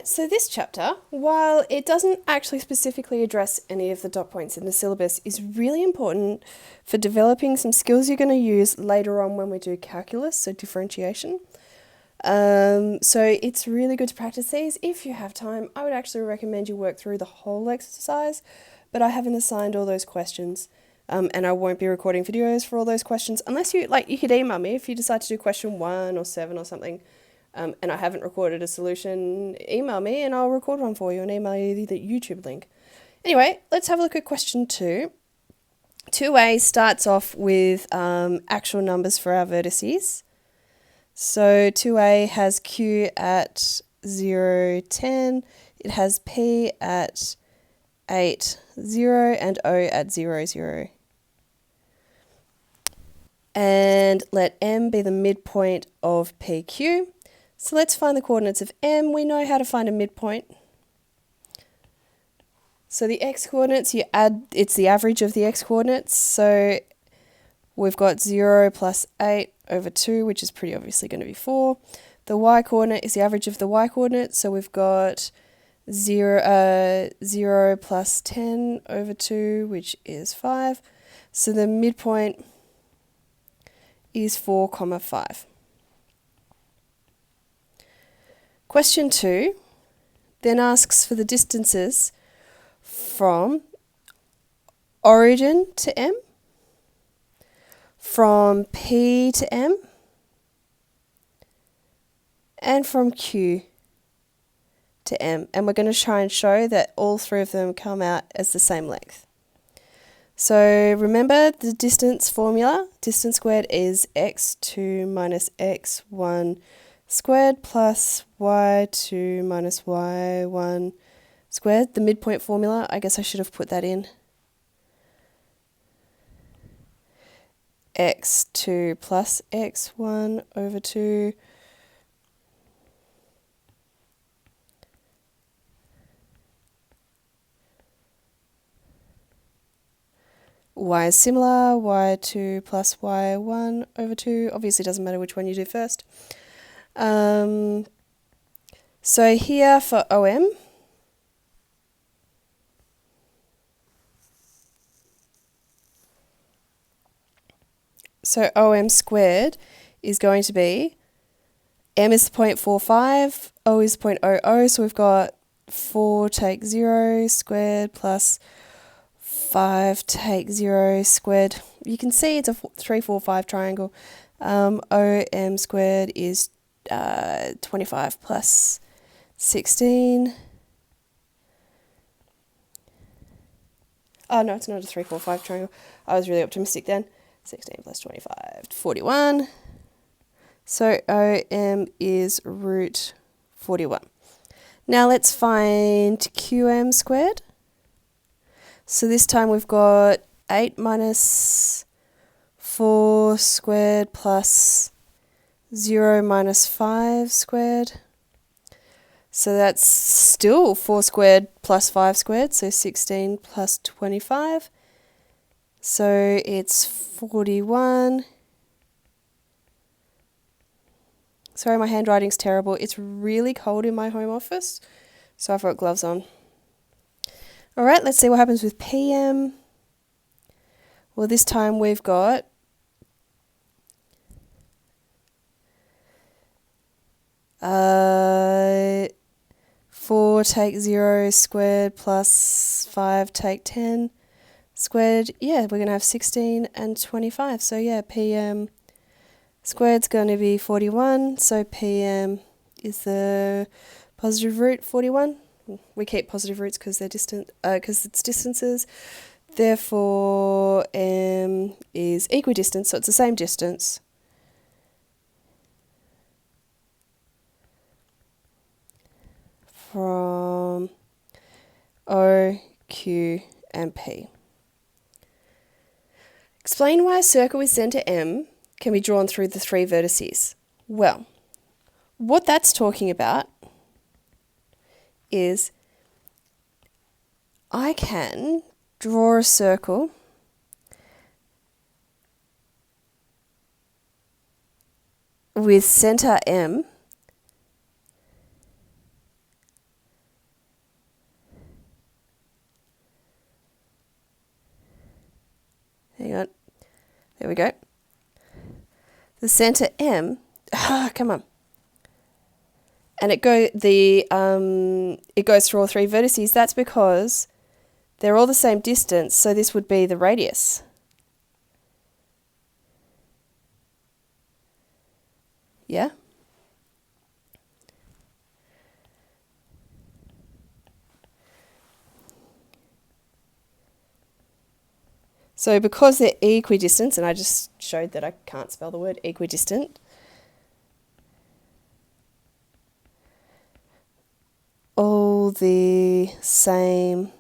Alright, so this chapter, while it doesn't actually specifically address any of the dot points in the syllabus, is really important for developing some skills you're going to use later on when we do calculus, so differentiation. So it's really good to practice these. If you have time, I would actually recommend you work through the whole exercise, but I haven't assigned all those questions, and I won't be recording videos for all those questions, unless you could email me if you decide to do question 1 or 7 or something. And I haven't recorded a solution, email me and I'll record one for you and email you the YouTube link. Anyway, let's have a look at question 2. 2a starts off with actual numbers for our vertices. So 2a has Q at 0, 10. It has P at 8, 0 and O at 0, 0. And let M be the midpoint of PQ. So let's find the coordinates of M. We know how to find a midpoint. So the x-coordinates, you add, it's the average of the x-coordinates. So we've got 0 plus 8 over 2, which is pretty obviously going to be 4. The y-coordinate is the average of the y-coordinates. So we've got 0 plus 10 over 2, which is 5. So the midpoint is 4, 5. Question 2 then asks for the distances from origin to M, from P to M, and from Q to M. And we're going to try and show that all three of them come out as the same length. So remember the distance formula. Distance squared is x2 minus x1 squared plus y2 minus y1 squared. The midpoint formula, I guess I should have put that in. x2 plus x1 over 2 y is similar, y2 plus y1 over 2. Obviously, it doesn't matter which one you do first. So here for OM, so OM squared is going to be, M is 0.45, O is 0.00, so we've got 4 take 0 squared plus 5 take 0 squared. You can see it's a 3, 4, 5 triangle. OM squared is 25 plus 16. Oh no, it's not a 3, 4, 5 triangle. I was really optimistic then. 16 plus 25, 41. So OM is root 41. Now let's find QM squared. So this time we've got 8 minus 4 squared plus 0 minus 5 squared. So that's still 4 squared plus 5 squared, so 16 plus 25. So it's 41. Sorry, my handwriting's terrible. It's really cold in my home office, so I've got gloves on. All right, let's see what happens with PM. Well, this time we've got 4 take 0 squared plus 5 take 10 squared. Yeah, we're going to have 16 and 25. So yeah, PM squared's going to be 41. So PM is the positive root 41. We keep positive roots because they're distant, because it's distances. Therefore, M is equidistant, so it's the same distance. From O, Q, and P. Explain why a circle with centre M can be drawn through the 3 vertices. Well, what that's talking about is I can draw a circle with centre M Hang on. There we go. The center M, come on. And it goes through all three vertices. That's because they're all the same distance, so this would be the radius. Yeah? So because they're equidistant, and I just showed that I can't spell the word equidistant, all the same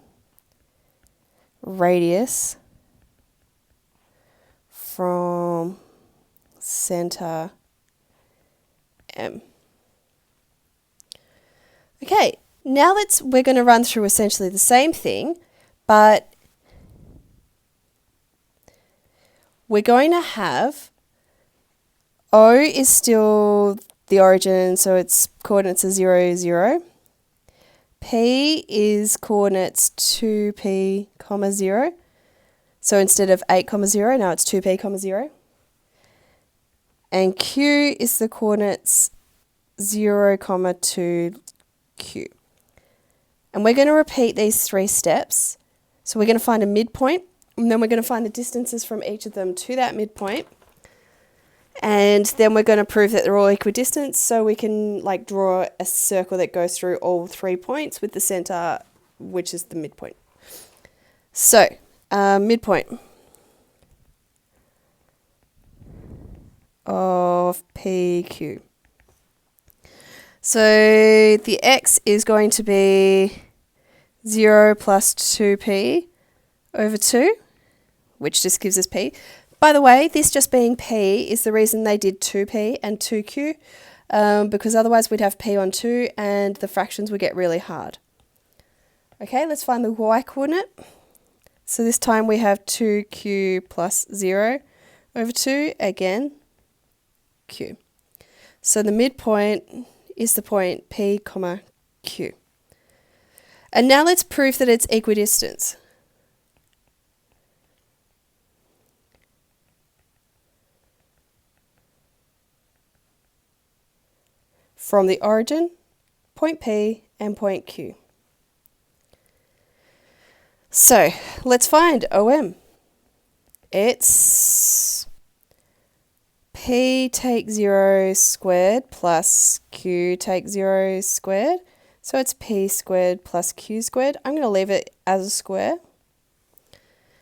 radius from center M. Okay, now we're going to run through essentially the same thing, but we're going to have O is still the origin, so its coordinates are 0, 0. P is coordinates 2p, 0. So instead of 8, 0, now it's 2p, 0. And Q is the coordinates 0, 2q. And we're going to repeat these three steps. So we're going to find a midpoint, and then we're going to find the distances from each of them to that midpoint. And then we're going to prove that they're all equidistant, so we can draw a circle that goes through all 3 points with the center, which is the midpoint. So, midpoint of PQ. So the x is going to be 0 plus 2p over 2, which just gives us p. By the way, this just being p is the reason they did 2p and 2q, because otherwise we'd have p on 2 and the fractions would get really hard. Okay, let's find the y coordinate. So this time we have 2q plus 0 over 2, again, q. So the midpoint is the point p, q. And now let's prove that it's equidistant. From the origin, point P and point Q. So let's find OM. It's P take 0 squared plus Q take 0 squared. So it's P squared plus Q squared. I'm going to leave it as a square,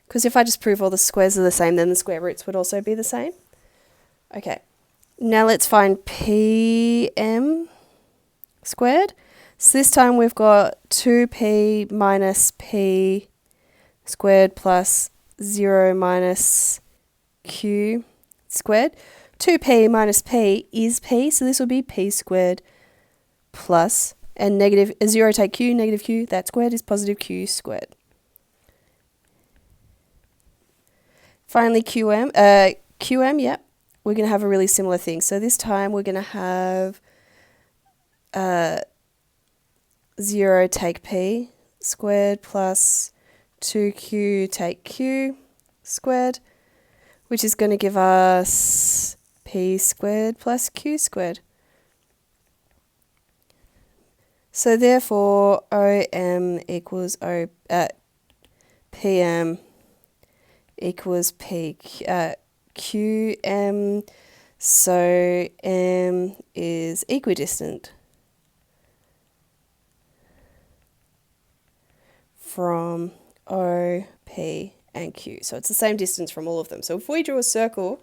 because if I just prove all the squares are the same, then the square roots would also be the same. Okay. Now let's find PM squared. So this time we've got 2p minus p squared plus 0 minus q squared. 2p minus p is p, so this will be p squared plus, and negative 0 take q, negative q, that squared is positive q squared. Finally QM, yep. We're going to have a really similar thing. So this time we're going to have 0 take p squared plus 2q take q squared, which is going to give us p squared plus q squared. So therefore OM equals PM equals QM, so M is equidistant from O, P and Q. So it's the same distance from all of them. So if we drew a circle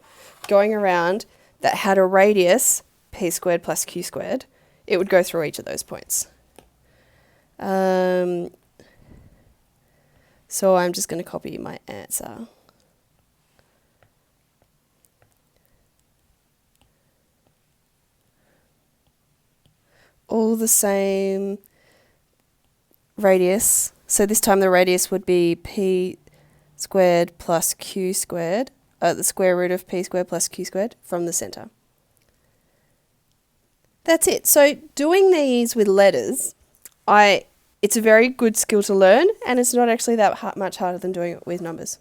going around that had a radius P squared plus Q squared, it would go through each of those points. So I'm just going to copy my answer. All the same radius. So this time the radius would be p squared plus q squared, the square root of p squared plus q squared from the center. That's it. So doing these with letters, it's a very good skill to learn, and it's not actually that much harder than doing it with numbers.